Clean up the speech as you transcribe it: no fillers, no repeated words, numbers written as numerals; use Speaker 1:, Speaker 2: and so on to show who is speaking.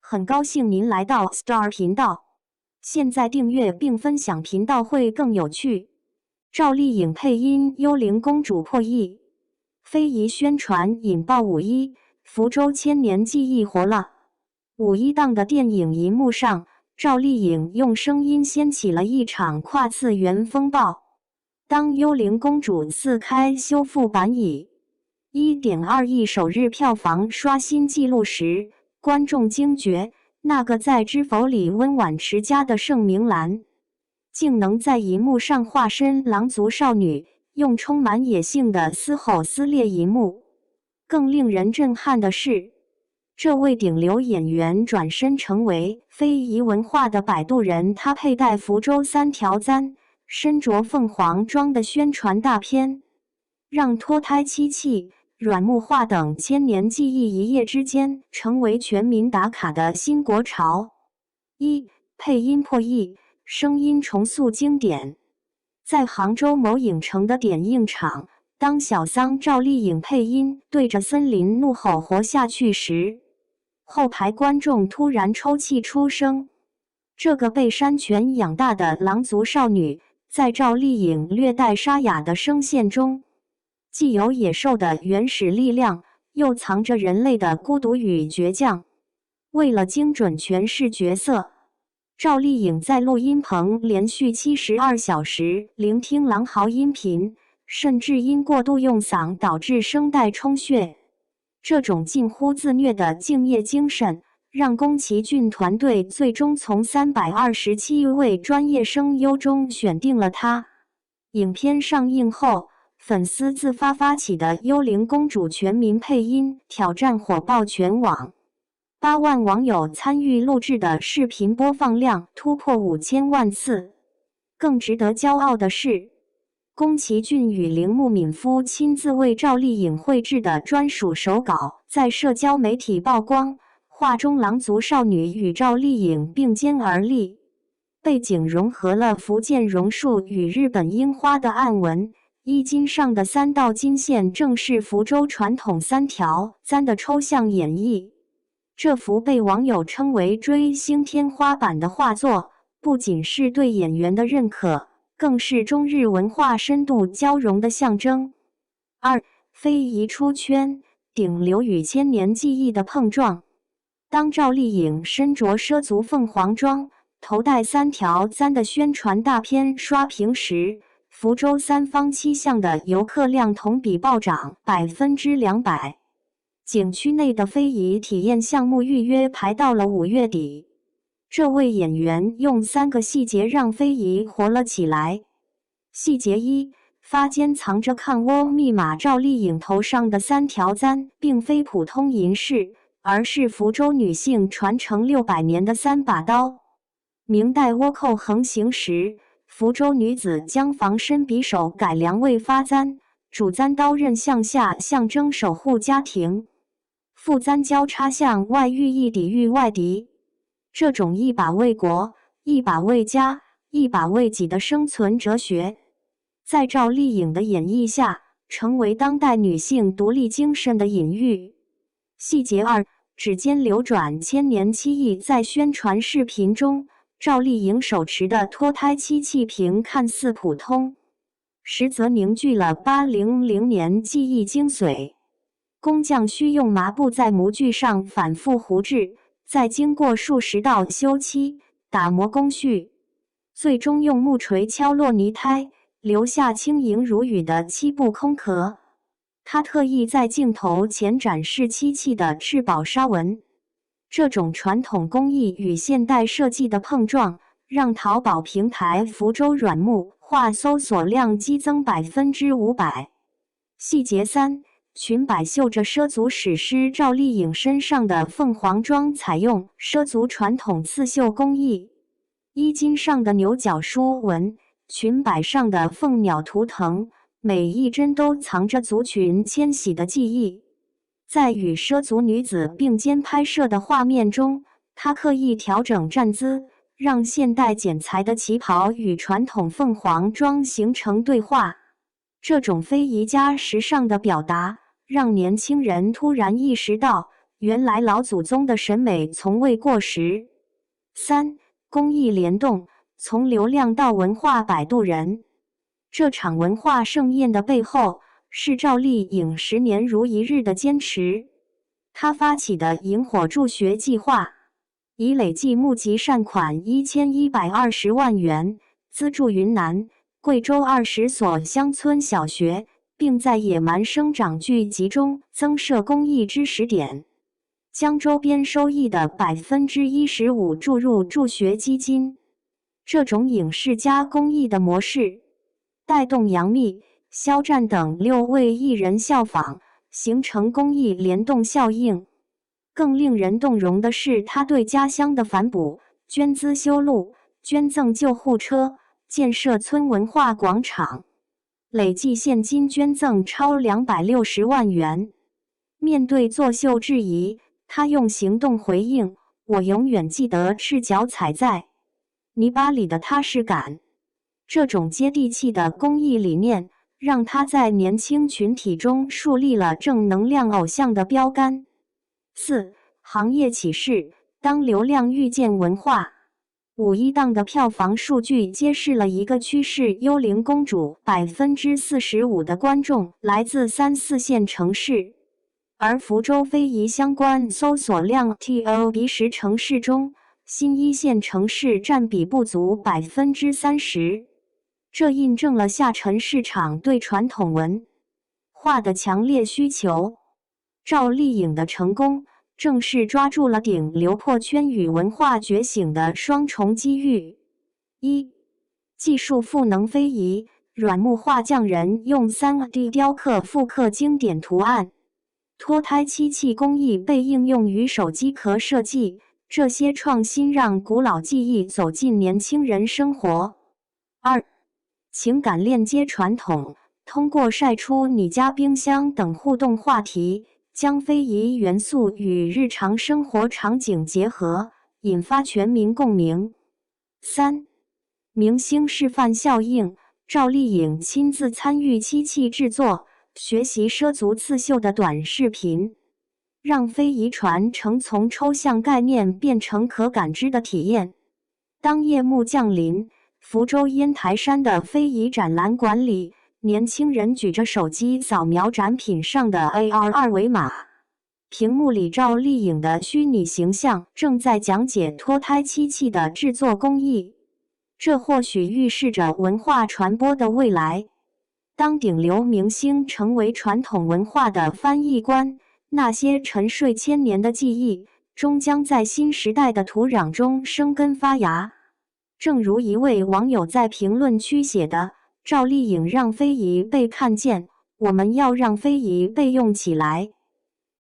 Speaker 1: 很高兴您来到 Star 频道。现在订阅并分享频道会更有趣。赵丽颖配音《幽灵公主》破亿，非遗宣传引爆5·1，福州千年记忆活了。5·1档的电影银幕上，赵丽颖用声音掀起了一场跨次元风暴。当《幽灵公主》4开修复版以1.2亿首日票房刷新纪录时，观众惊觉，那个在知否里温婉持家的盛明兰，竟能在银幕上化身狼族少女，用充满野性的嘶吼撕裂银幕。更令人震撼的是，这位顶流演员转身成为非遗文化的摆渡人。他佩戴福州3条簪，身着凤凰装的宣传大片，让脱胎七器、软木化等千年技艺一夜之间成为全民打卡的新国潮。配音破亿，声音重塑经典。在杭州某影城的点映场，当小桑赵丽颖配音对着森林怒吼活下去时，后排观众突然抽泣出声。这个被山泉养大的狼族少女，在赵丽颖略带沙哑的声线中，既有野兽的原始力量，又藏着人类的孤独与倔强。为了精准诠释角色，赵丽颖在录音棚连续72小时聆听狼嚎音频，甚至因过度用嗓导致声带充血。这种近乎自虐的敬业精神，让宫崎骏团队最终从327位专业声优中选定了她。影片上映后，粉丝自发发起的幽灵公主全民配音挑战火爆全网，8万网友参与录制的视频播放量突破5000万次。更值得骄傲的是，宫崎骏与铃木敏夫亲自为赵丽颖绘制的专属手稿在社交媒体曝光，画中狼族少女与赵丽颖并肩而立，背景融合了福建榕树与日本樱花的暗纹，衣襟上的3道金线正是福州传统3条簪的抽象演绎。这幅被网友称为追星天花板的画作，不仅是对演员的认可，更是中日文化深度交融的象征。非遗出圈，顶流与千年技艺的碰撞。当赵丽颖身着畲族凤凰装，头戴3条簪的宣传大片刷屏时，福州3坊7巷的游客量同比暴涨200%。景区内的非遗体验项目预约排到了5月底。这位演员用3个细节让非遗活了起来。细节1：发间藏着抗倭密码。赵丽颖头上的3条簪并非普通银饰，而是福州女性传承600年的3把刀。明代倭寇横行时，福州女子将防身匕首改良为发簪，主簪刀刃向下，象征守护家庭；副簪交叉向外，寓意抵御外敌。这种一把为国、一把为家、一把为己的生存哲学，在赵丽颖的演绎下，成为当代女性独立精神的隐喻。细节2：指尖流转千年漆艺。在宣传视频中，赵丽颖手持的脱胎漆器瓶看似普通，实则凝聚了800年技艺精髓。工匠需用麻布在模具上反复糊制，再经过数十道修漆、打磨工序，最终用木锤敲落泥胎，留下轻盈如雨的漆布空壳。他特意在镜头前展示漆器的赤宝砂纹。这种传统工艺与现代设计的碰撞，让淘宝平台福州软木画搜索量激增500%。细节3：裙摆绣着畲族史诗。赵丽颖身上的凤凰装采用畲族传统刺绣工艺，衣襟上的牛角书纹，裙摆上的凤鸟图腾，每一针都藏着族群迁徙的记忆。在与畲族女子并肩拍摄的画面中，她刻意调整站姿，让现代剪裁的旗袍与传统凤凰装形成对话。这种非遗加时尚的表达，让年轻人突然意识到，原来老祖宗的审美从未过时。3. 公益联动，从流量到文化摆渡人。这场文化盛宴的背后，是赵丽颖10年如一日的坚持。她发起的萤火助学计划，已累计募集善款1120万元，资助云南、贵州20所乡村小学，并在野蛮生长聚集中增设公益知识点，将周边收益的15%注入助学基金。这种影视加公益的模式，带动杨幂、肖战等6位艺人效仿，形成公益联动效应。更令人动容的是，他对家乡的反哺，捐资修路、捐赠救护车、建设村文化广场，累计现金捐赠超260万元。面对作秀质疑，他用行动回应：“我永远记得赤脚踩在泥巴里的踏实感。”这种接地气的公益理念，让他在年轻群体中树立了正能量偶像的标杆。4. 行业启示，当流量遇见文化。五一档的票房数据揭示了一个趋势：幽灵公主45%的观众来自3、4线城市，而福州非遗相关搜索量 TOP 10城市中，新1线城市占比不足30%。这印证了下沉市场对传统文化的强烈需求。赵丽颖的成功，正是抓住了顶流破圈与文化觉醒的双重机遇。1. 技术赋能非遗，软木画匠人用 3D 雕刻复刻经典图案，脱胎漆器工艺被应用于手机壳设计，这些创新让古老技艺走进年轻人生活。2. 情感链接传统，通过晒出你家冰箱等互动话题，将非遗元素与日常生活场景结合，引发全民共鸣。3. 明星示范效应，赵丽颖亲自参与漆器制作，学习畲足刺绣的短视频，让非遗传承从抽象概念变成可感知的体验。当夜幕降临，福州烟台山的非遗展览馆里，年轻人举着手机扫描展品上的 AR 二维码，屏幕里赵丽颖的虚拟形象正在讲解脱胎漆器的制作工艺。这或许预示着文化传播的未来。当顶流明星成为传统文化的翻译官，那些沉睡千年的记忆，终将在新时代的土壤中生根发芽。正如一位网友在评论区写的：“赵丽颖让非遗被看见，我们要让非遗被用起来。”